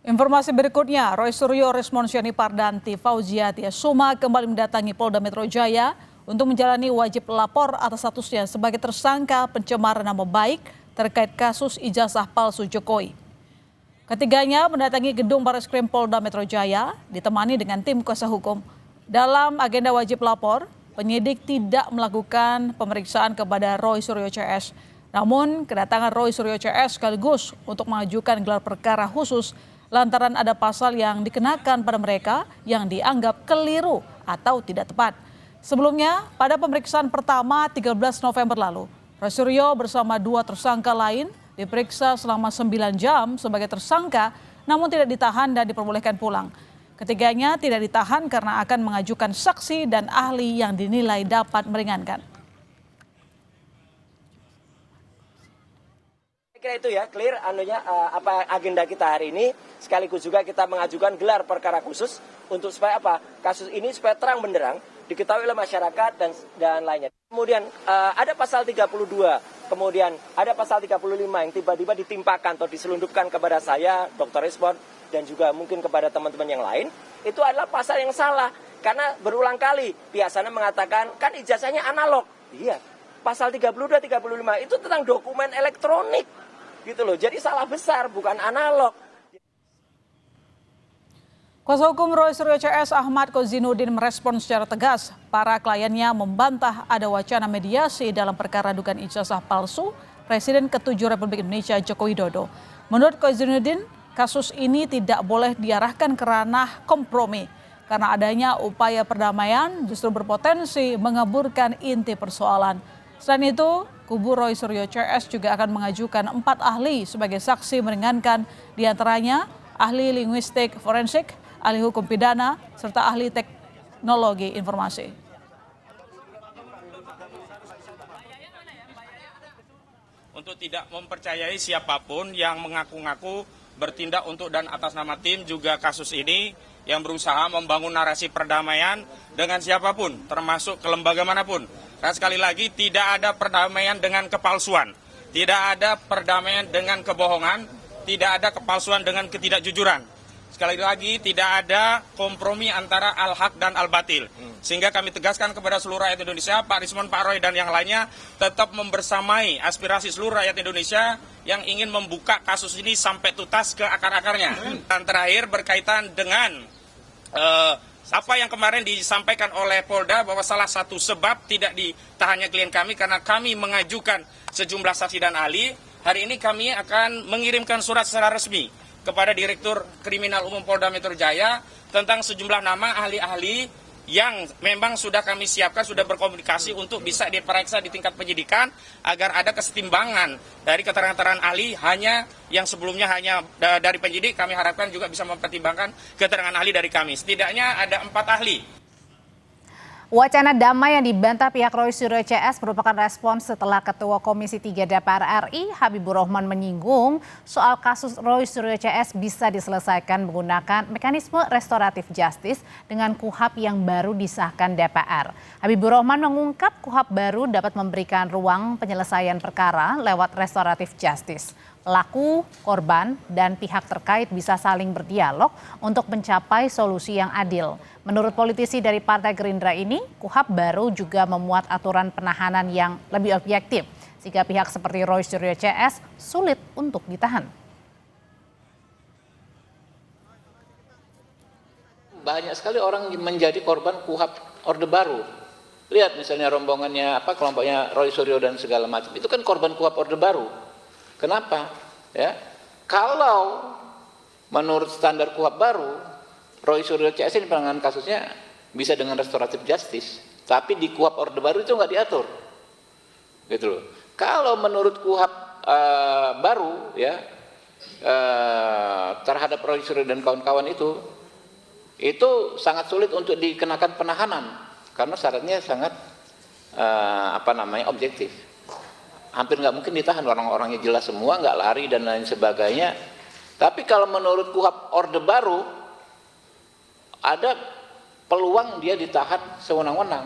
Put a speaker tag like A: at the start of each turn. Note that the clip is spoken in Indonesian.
A: Informasi berikutnya, Roy Suryo, Resmonsyani Pardanti, Fauziati Suma kembali mendatangi Polda Metro Jaya untuk menjalani wajib lapor atas statusnya sebagai tersangka pencemaran nama baik terkait kasus ijazah palsu Jokowi. Ketiganya mendatangi gedung Barreskrim Polda Metro Jaya ditemani dengan tim kuasa hukum. Dalam agenda wajib lapor, penyidik tidak melakukan pemeriksaan kepada Roy Suryo CS. Namun kedatangan Roy Suryo CS sekaligus untuk mengajukan gelar perkara khusus lantaran ada pasal yang dikenakan pada mereka yang dianggap keliru atau tidak tepat. Sebelumnya, pada pemeriksaan pertama 13 November lalu, Roy Suryo bersama dua tersangka lain diperiksa selama 9 jam sebagai tersangka namun tidak ditahan dan diperbolehkan pulang. Ketiganya tidak ditahan karena akan mengajukan saksi dan ahli yang dinilai dapat meringankan.
B: Kira itu ya, clear apa agenda kita hari ini, sekaligus juga kita mengajukan gelar perkara khusus untuk supaya apa? Kasus ini supaya terang benderang diketahui oleh masyarakat dan lainnya. Kemudian ada pasal 32, kemudian ada pasal 35 yang tiba-tiba ditimpakan atau diselundupkan kepada saya, Dr. Resmond, dan juga mungkin kepada teman-teman yang lain, itu adalah pasal yang salah. Karena berulang kali pihak sana mengatakan kan ijazahnya analog. Iya, pasal 32, 35 itu tentang dokumen elektronik. Gitu loh. Jadi salah besar, bukan analog.
A: Kuasa hukum Roy Suryo CS Ahmad Kozinuddin merespon secara tegas para kliennya membantah ada wacana mediasi dalam perkara dugaan ijazah palsu Presiden ke-7 Republik Indonesia Joko Widodo. Menurut Kozinuddin, kasus ini tidak boleh diarahkan ke ranah kompromi karena adanya upaya perdamaian justru berpotensi mengaburkan inti persoalan. Selain itu, kubu Roy Suryo CS juga akan mengajukan 4 ahli sebagai saksi meringankan, diantaranya ahli linguistik forensik, ahli hukum pidana, serta ahli teknologi informasi.
C: Untuk tidak mempercayai siapapun yang mengaku-ngaku bertindak untuk dan atas nama tim juga kasus ini yang berusaha membangun narasi perdamaian dengan siapapun, termasuk ke lembaga manapun. Dan sekali lagi tidak ada perdamaian dengan kepalsuan, tidak ada perdamaian dengan kebohongan, tidak ada kepalsuan dengan ketidakjujuran. Sekali lagi tidak ada kompromi antara al-haq dan al-batil. Sehingga kami tegaskan kepada seluruh rakyat Indonesia, Pak Rismond, Pak Roy dan yang lainnya tetap membersamai aspirasi seluruh rakyat Indonesia yang ingin membuka kasus ini sampai tuntas ke akar-akarnya. Dan terakhir berkaitan dengan apa yang kemarin disampaikan oleh Polda bahwa salah satu sebab tidak ditahannya klien kami karena kami mengajukan sejumlah saksi dan ahli. Hari ini kami akan mengirimkan surat secara resmi kepada Direktur Kriminal Umum Polda Metro Jaya tentang sejumlah nama ahli-ahli yang memang sudah kami siapkan, sudah berkomunikasi untuk bisa diperiksa di tingkat penyidikan agar ada kesetimbangan dari keterangan-keterangan ahli hanya yang sebelumnya hanya dari penyidik, kami harapkan juga bisa mempertimbangkan keterangan ahli dari kami. Setidaknya ada 4 ahli.
D: Wacana damai yang dibantah pihak Roy Suryo CS merupakan respons setelah Ketua Komisi 3 DPR RI Habibur Rahman menyinggung soal kasus Roy Suryo CS bisa diselesaikan menggunakan mekanisme restoratif justice dengan KUHP yang baru disahkan DPR. Habibur Rahman mengungkap KUHP baru dapat memberikan ruang penyelesaian perkara lewat restoratif justice. Pelaku, korban, dan pihak terkait bisa saling berdialog untuk mencapai solusi yang adil. Menurut politisi dari Partai Gerindra ini, KUHP baru juga memuat aturan penahanan yang lebih objektif, sehingga pihak seperti Roy Suryo CS sulit untuk ditahan.
E: Banyak sekali orang menjadi korban KUHP Orde Baru. Lihat misalnya rombongannya kelompoknya Roy Suryo dan segala macam. Itu kan korban KUHP Orde Baru. Kenapa? Ya, kalau menurut standar KUHP baru, Roy Suryo CS ini penanganan kasusnya bisa dengan restoratif justice, tapi di KUHP Orde Baru itu nggak diatur, gitu loh. Kalau menurut KUHP baru, ya terhadap Roy Suryo dan kawan-kawan itu sangat sulit untuk dikenakan penahanan karena syaratnya sangat objektif. Hampir nggak mungkin ditahan, orang-orangnya jelas semua, nggak lari dan lain sebagainya. Tapi kalau menurut KUHP Orde Baru, ada peluang dia ditahan sewenang-wenang.